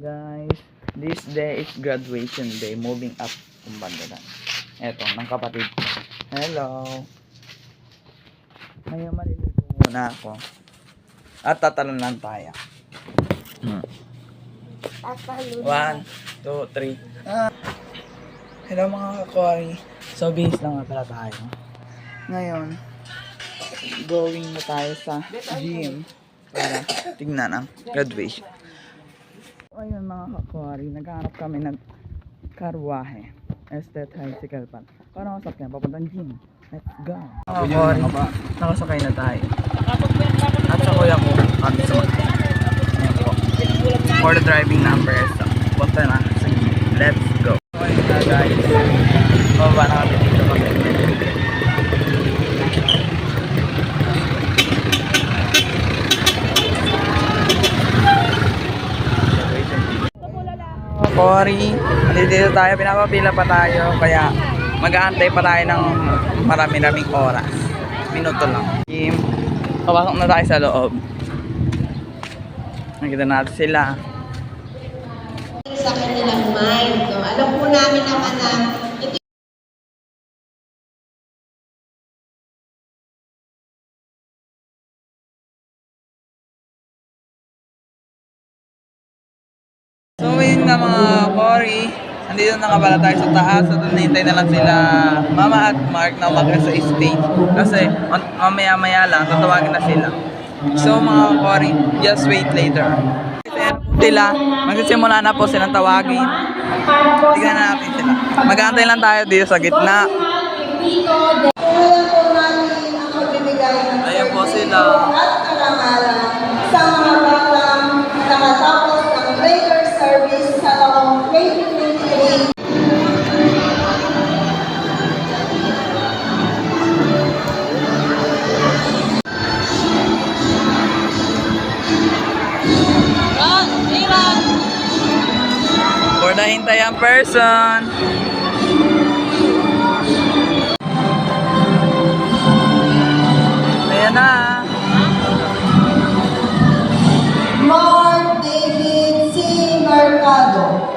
Guys, this day is graduation day. Moving up kung banda na. Eto, ng kapatid ko. Hello. Ngayon maliligo muna ako. At tatalon lang tayo. 1, 2, 3. Hello mga kakori. So, base lang nga pala tayo. Ngayon, going na tayo sa gym para tignan ang graduation. Ayun mga kakwari, naghahanap kami ng karwahe. Estate Tricycle Park. Para masakyan, papuntang gym. Let's go. Mga kakwari, nakasakay na tayo. At sa kuya ko, at sa ayan po. For the driving number, so, punta na sa gym. Let's go. Okay na guys. Baba na kami dito kami. Cory, dito tayo, pinapapila pa tayo, kaya mag-aantay pa tayo ng marami-raming oras. Minuto lang. Team, papasok na tayo sa loob. Nakita natin sila. Sa kanilang mind. So, alam po namin naman na ito So yun nga mga Cory, nandito na nga pala tayo sa taas at nahintay na lang sila Mama at Mark na umakyat sa stage kasi mamaya-maya lang tatawagin na sila. So mga Cory, just wait later. Sila, magsisimula na po silang tawagin. Tignan na natin sila. Mag-aantay lang tayo dito sa gitna. Ayan po sila. sa mga batang nakatapos ng trader service sa taong 2023. For the hintayang person. Ayan na. Mark David C. Mercado.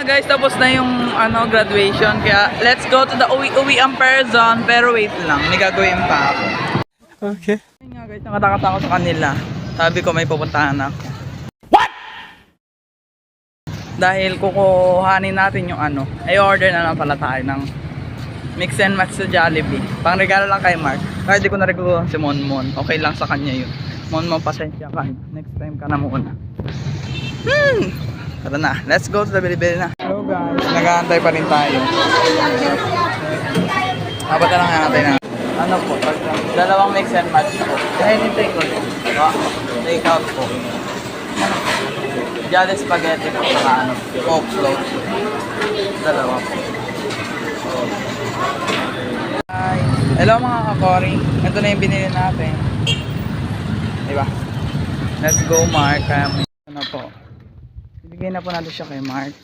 Guys, tapos na yung graduation, kaya let's go to the uwi-uwiang person. Pero wait lang, may gagawin pa ako. Okay. Ayun nga guys, nakatakot ako sa kanila. Sabi ko may pupuntahan ako. What? Dahil kukuhanin natin yung ay order na lang pala tayo ng mix and match sa Jollibee. Pang regalo lang kay Mark. Kahit di ko na-regalo si Monmon. Okay lang sa kanya yun. Monmon, pasensya ka. Next time ka na muna. Tara na, let's go to the Bilibili na. Hello guys, nag-aantay pa rin tayo. Habang na lang natin na dalawang mix and match po. Kaya hinintay ko yun. Take out po. Jolly spaghetti po saka Coke float. Dalawa po. Hi. Hello mga kakori. Ito na yung binili natin. Diba? Let's go Mark. Kaya may na po. Ibigay na po natin siya kay Mark.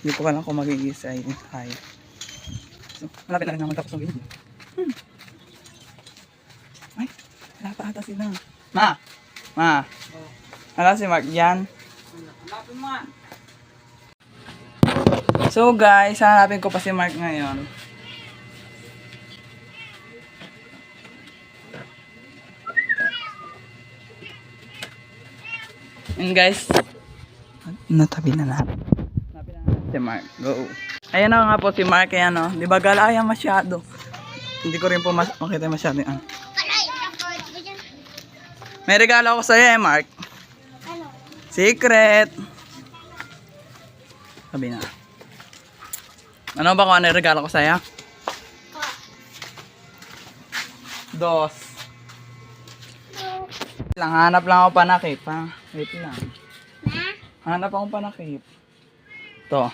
Hindi ko alam kung mag-i-isa ay tayo. So, malapit na rin naman tapos ng video. Ay, wala pa ata sila. Ma! Wala si Mark dyan. So guys, hanapin ko pa si Mark ngayon. And guys, natabi na natin. Natabi na natin si Mark. Go. Ayan na nga po si Mark. Ayan o. Di ba galaya masyado? Hindi ko rin po makita masyado yan. May regalo ako sa'yo Mark. Ano? Secret. Sabi na. Ano ba kung ano yung regalo ko sa'yo? Dos. Lang, hanap lang ako panakip ha. Wait lang. Hanap akong panakip. Ito.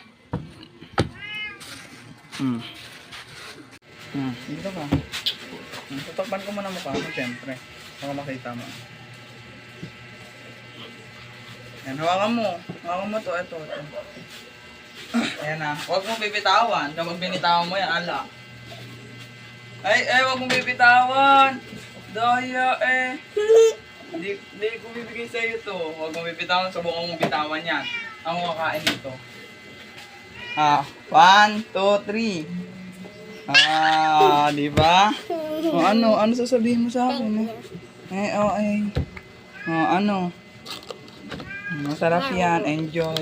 Dito ka. Tutakpan ko muna mukha mo siyempre. Baka makita mo. Yan, hawakan mo. Hawakan mo to. Ito. Ayan na. Huwag mong bibitawan. Kapag binitawan mo yan, ala. Ay, huwag mong bibitawan. Daya Hindi ko bibigay sa iyo to. Huwag mong bibitawan. Subukan mong bitawan yan. Ang kakain nito. 1, 2, 3. Diba? O ano sasabihin mo sa akin? Masarap yan. Enjoy.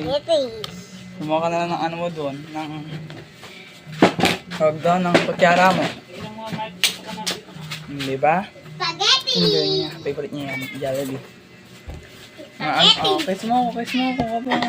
Kumuha ka na lang ng mo doon. Huwag doon ng kutsara mo. Diba? Spaghetti! Enjoy niya. Favorite niya yan. Jollibee. Kiss mo ako. Kiss mo ako. Ka ba?